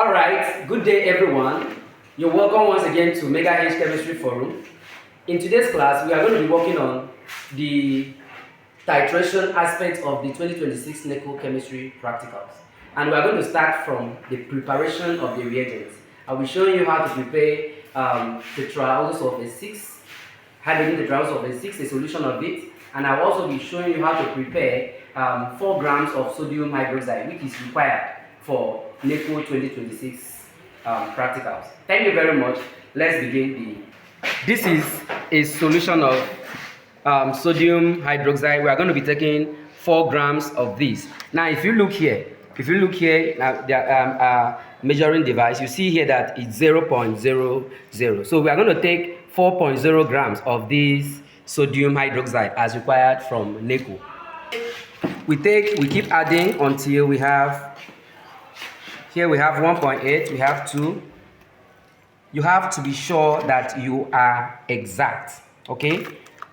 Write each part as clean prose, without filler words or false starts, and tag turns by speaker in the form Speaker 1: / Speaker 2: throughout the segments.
Speaker 1: Alright, good day everyone. You're welcome once again to Mega-Hedge Chemistry Forum. In today's class, we are going to be working on the titration aspect of the 2026 NECO Chemistry Practicals. And we are going to start from the preparation of the reagents. I'll be showing you how to prepare tetraiodosulfate 6, hydrogen tetraiodosulfate 6, a solution of it. And I'll also be showing you how to prepare 4 grams of sodium hydroxide, which is required for NECO 2026 practicals. Thank you very much. Let's begin. This is a solution of sodium hydroxide. We are going to be taking 4 grams of this. Now, if you look here, now the measuring device, you see here that it's 0.00. So we are going to take 4.0 grams of this sodium hydroxide as required from NECO. We keep adding until we have, here we have 1.8, we have 2. You have to be sure that you are exact, okay?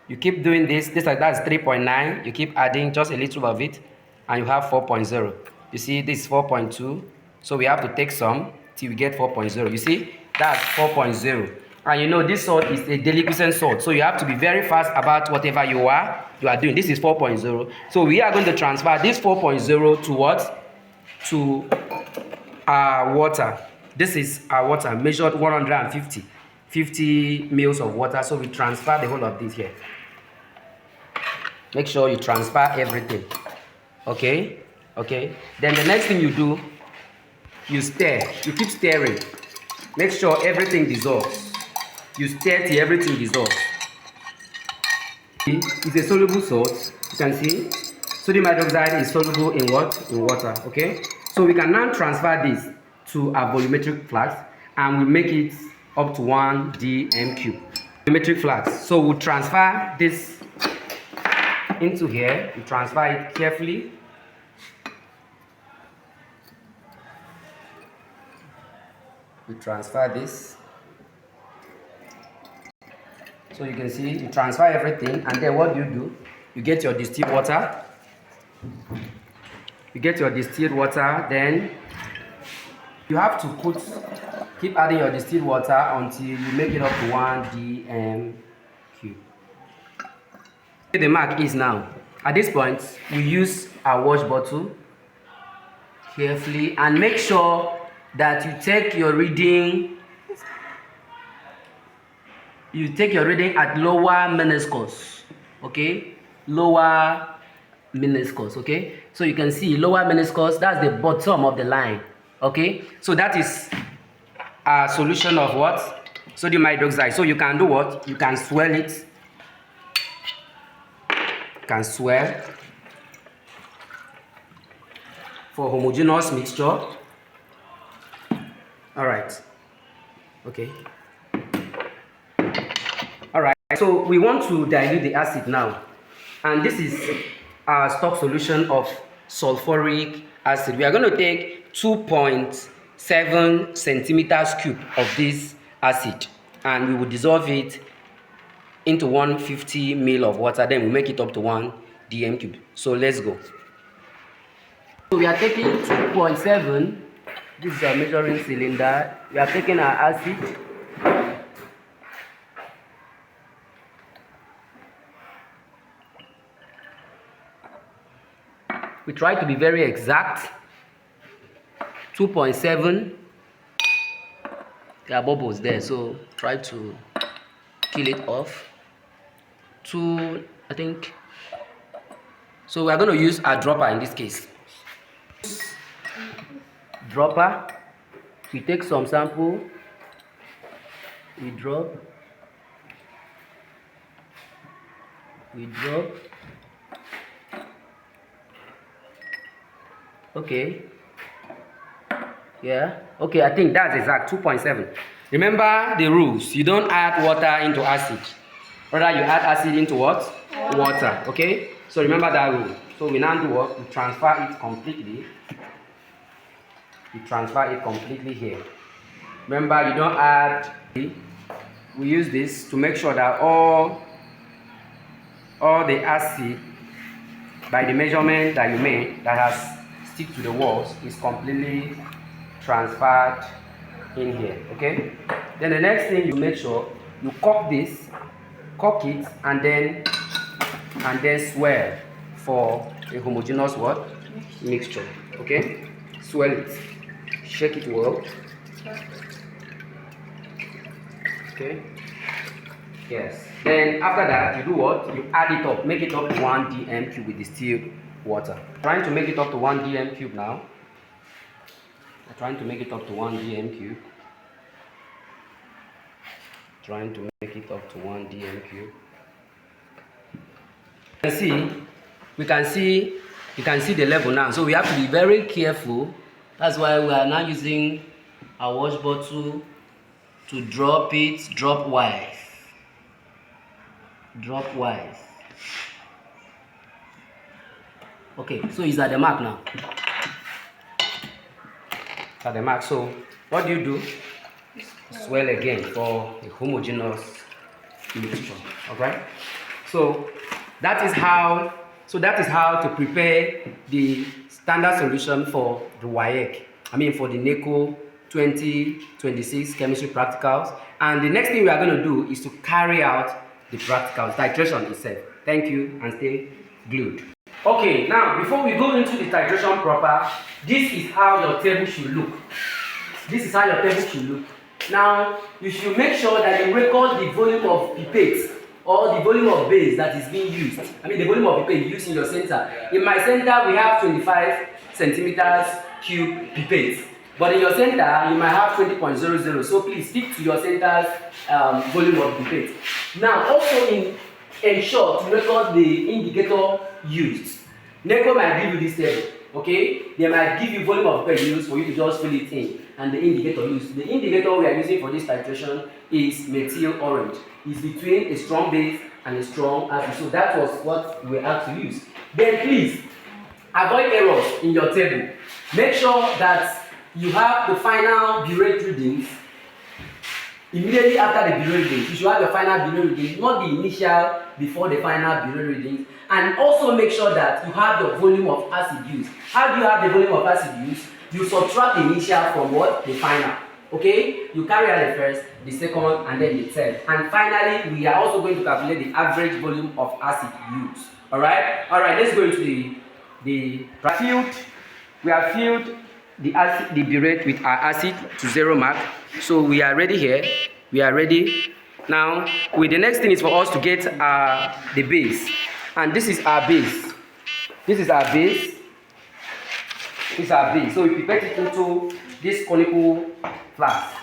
Speaker 1: You keep doing this, that's 3.9, you keep adding just a little of it, and you have 4.0. You see, this is 4.2, so we have to take some till we get 4.0. You see, that's 4.0. And you know, this salt is a deliquescent salt, so you have to be very fast about whatever you are doing. This is 4.0. So we are going to transfer this 4.0 to what? To our water. This is our water, measured 50 mils of water. So we transfer the whole of this here. Make sure you transfer everything. Okay? Then the next thing you do, you stir. You keep stirring. Make sure everything dissolves. You stir till everything dissolves. It's a soluble salt. You can see sodium hydroxide is soluble in what? In water. Okay? So we can now transfer this to a volumetric flask, and we make it up to 1 dm cube. Volumetric flask. So we'll transfer this into here. We transfer it carefully. We transfer this. So you can see you transfer everything, and then what do? You get your distilled water. Then you have to keep adding your distilled water until you make it up to 1 dm cube. The mark is now. At this point, we use our wash bottle carefully and make sure that you take your reading. You take your reading at lower meniscus, okay? Lower meniscus, okay? So you can see lower meniscus, that's the bottom of the line, okay? So that is a solution of what? Sodium hydroxide. So you can do what? You can swirl it. You can swirl for homogeneous mixture. All right, okay. So we want to dilute the acid now, and this is our stock solution of sulfuric acid. We are going to take 2.7 centimeters cube of this acid, and we will dissolve it into 150 ml of water. Then we make it up to 1 dm cube. So let's go. So we are taking 2.7. This is our measuring cylinder. We are taking our acid. We try to be very exact. 2.7. There are bubbles there, so try to kill it off. 2, I think. So we are going to use a dropper in this case. Dropper. We take some sample. We drop. Okay. Yeah. Okay, I think that's exact. 2.7. Remember the rules. You don't add water into acid. Rather, you add acid into what? Water. Okay? So remember that rule. So we now do what? We transfer it completely. Here. Remember, you don't add. We use this to make sure that all the acid, by the measurement that you made, that has stick to the walls, is completely transferred in here. Okay, then the next thing, you make sure you cork this, cork it, and then swell for a homogeneous what? Mixture. Okay, swell it, shake it well. Okay, yes, then after that, you do what? You add it up, make it up to 1 dm cube with distilled water. Trying to make it up to 1 dm cube now. I'm trying to make it up to 1 dm cube. Trying to make it up to 1 dm cube. You can see the level now. So we have to be very careful. That's why we are now using our wash bottle to drop it dropwise. Dropwise. Okay, so it's at the mark now. It's at the mark. So what do? Swell again for a homogeneous mixture. Okay. So that is how to prepare the standard solution for the WAEC. For the NECO 2026 Chemistry Practicals. And the next thing we are going to do is to carry out the practicals, titration itself. Thank you, and stay glued. Okay, now before we go into the titration proper, this is how your table should look. Now, you should make sure that you record the volume of pipettes or the volume of base that is being used. The volume of pipette used in your center. In my center, we have 25 centimeters cube pipettes. But in your center, you might have 20.00. So please stick to your center's volume of pipette. Now, also ensure to record the indicator used. NECO might give you this table. Okay, they might give you volume of pipette used for you to just fill it in, and the indicator used. The indicator we are using for this titration is methyl orange. It's between a strong base and a strong acid. So that was what we had to use. Then please avoid errors in your table. Make sure that you have the final burette readings immediately after the burette readings. You should have your final burette readings, not the initial before the final burette readings. And also make sure that you have your volume of acid used. How do you have the volume of acid used? You subtract the initial from what? The final. Okay? You carry out the first, the second, and then the third. And finally, we are also going to calculate the average volume of acid used. Alright? Alright, let's go into the field. We have filled the burette with our acid to 0 mark. So we are ready here. We are ready. Now, the next thing is for us to get the base. And this is our base. This is our base. This is our base. So we pipette it into this conical flask.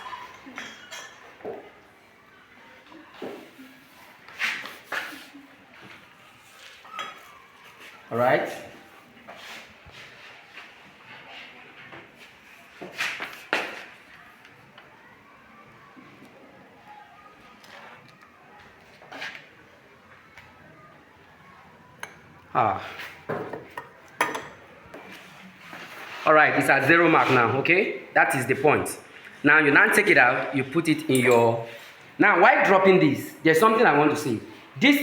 Speaker 1: All right. Alright, it's at 0 mark now, okay? That is the point. Now you take it out, you put it in your... Now, while dropping this, there's something I want to say. This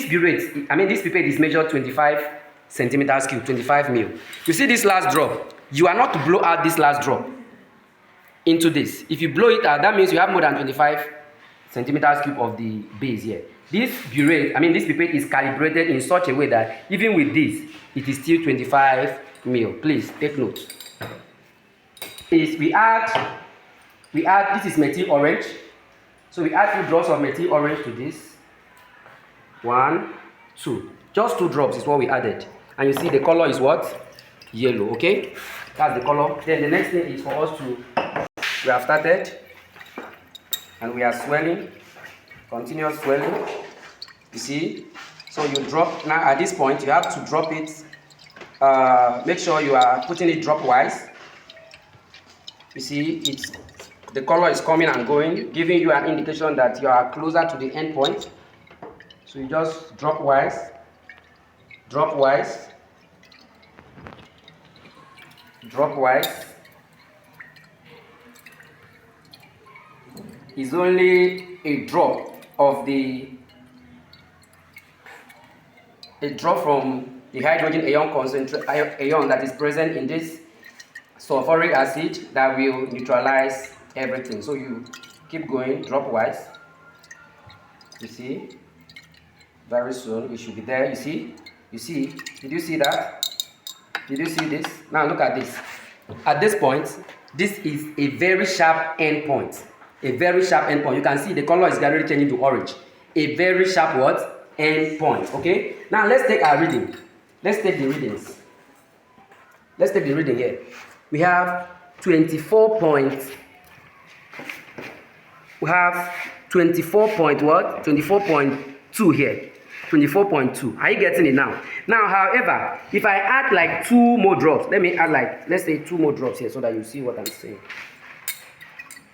Speaker 1: burette, this pipette is measured 25 centimeters cube, 25 mil. You see this last drop? You are not to blow out this last drop into this. If you blow it out, that means you have more than 25 centimeters cube of the base here. This burette, this pipette is calibrated in such a way that even with this, it is still 25 mil. Please take note. We add, this is methyl orange. So we add 2 drops of methyl orange to this. 1, 2. Just 2 drops is what we added. And you see the color is what? Yellow, okay? That's the color. Then the next thing is for us to, we have started. And we are swelling. Continuous swelling. You see? So you drop, now at this point, you have to drop it. Make sure you are putting it dropwise. You see, the color is coming and going, giving you an indication that you are closer to the end point. So you just dropwise. Is only a drop of from the hydrogen ion that is present in this sulfuric acid that will neutralize everything. So you keep going dropwise. You see, very soon it should be there. You see, did you see that? Did you see this? Now look at this. At this point, this is a very sharp end point. A very sharp end point. You can see the color is gradually changing to orange. A very sharp what? End point. Okay? Now let's take our reading. Let's take the readings. Let's take the reading here. We have 24 points. We have 24 point what? 24.2 here. 24.2. Are you getting it now? Now, however, if I add like 2 more drops, let me add like, let's say 2 more drops here so that you see what I'm saying.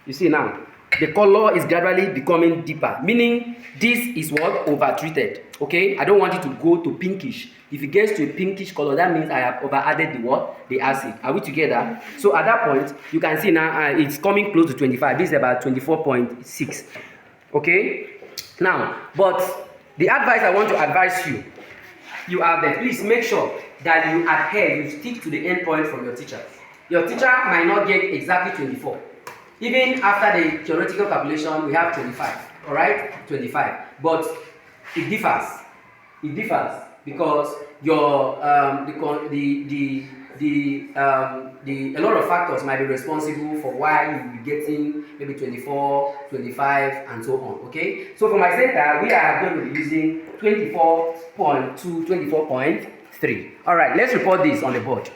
Speaker 1: You see now, the color is gradually becoming deeper, meaning this is what? Over-treated. Okay? I don't want it to go to pinkish. If it gets to a pinkish color, that means I have over-added the what? The acid. Are we together? So at that point, you can see now it's coming close to 25. This is about 24.6. Okay? Now, but the advice I want to advise you out there, please make sure that you adhere, you stick to the end point from your teacher. Your teacher might not get exactly 24. Even after the theoretical calculation, we have 25. All right, 25. But it differs. It differs because your a lot of factors might be responsible for why you will be getting maybe 24, 25, and so on. Okay. So for my center, we are going to be using 24.2, 24.3. All right. Let's report this on the board.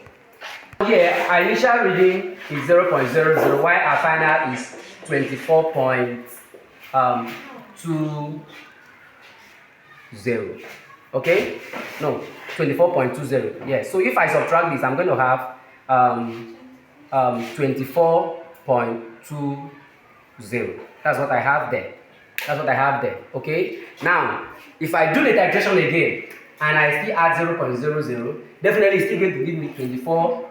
Speaker 1: Here, our initial reading is 0.00, while our final is 24.20. Okay? No, 24.20. Yes. So if I subtract this, I'm going to have 24.20. That's what I have there. That's what I have there. Okay? Now, if I do the titration again and I still add 0.00, definitely it's still going to give me 24.20.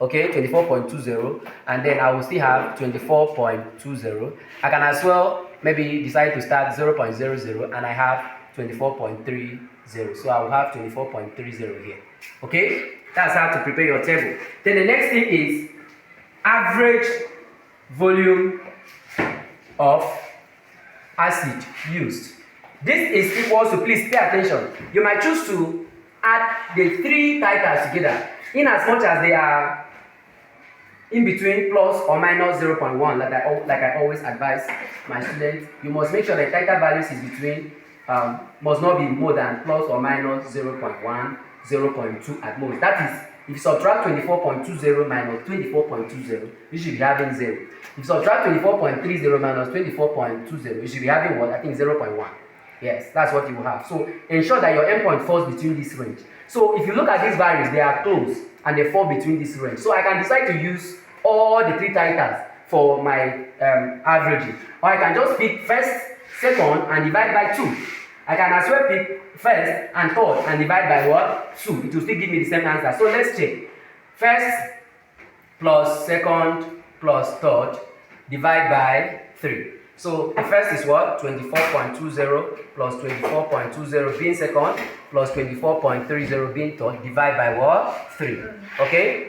Speaker 1: Okay, 24.20, and then I will still have 24.20. I can as well maybe decide to start 0.00 and I have 24.30. So I will have 24.30 here. Okay, that's how to prepare your table. Then the next thing is average volume of acid used. This is equal to, please pay attention. You might choose to add the 3 titles together in as much as they are in between plus or minus 0.1, like I always advise my students. You must make sure the title values is between, must not be more than plus or minus 0.1, 0.2 at most. That is, if you subtract 24.20 minus 24.20, you should be having 0. If you subtract 24.30 minus 24.20, you should be having what? I think 0.1. Yes, that's what you will have. So ensure that your endpoint falls between this range. So if you look at these values, they are close and they fall between this range. So I can decide to use all the 3 titles for my averaging. Or I can just pick first, second, and divide by 2. I can as well pick first and third and divide by what? 2. It will still give me the same answer. So let's check. First plus second plus third divide by 3. So the first is what? 24.20 plus 24.20 being second plus 24.30 being third, divide by what? 3. Okay?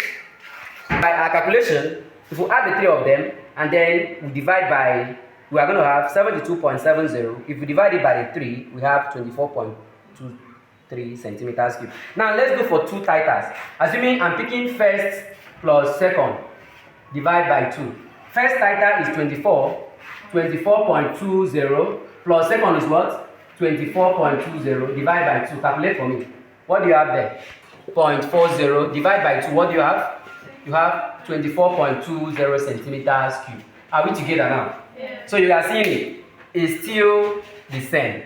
Speaker 1: By our calculation, if we add the 3 of them and then we divide by, we are going to have 72.70. If we divide it by the 3, we have 24.23 centimeters cubed. Now let's go for 2 titles. Assuming I'm picking first plus second, divide by 2. First title is 24.20 plus second is what? 24.20 divide by 2. Calculate for me. What do you have there? 0.40 divide by 2. What do you have? You have 24.20 centimeters cubed. Are we together now? Yeah. So you are seeing it. It's still the same.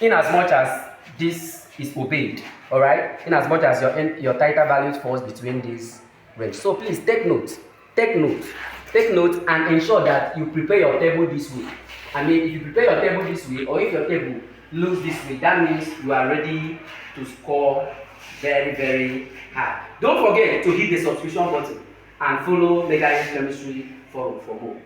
Speaker 1: In as much as this is obeyed. Alright? In as much as your title values falls between this range. So please take note. Take note. Take note and ensure that you prepare your table this way. I mean, if you prepare your table this way, or if your table looks this way, that means you are ready to score very, very high. Don't forget to hit the subscription button and follow Mega-Hedge Chemistry for more.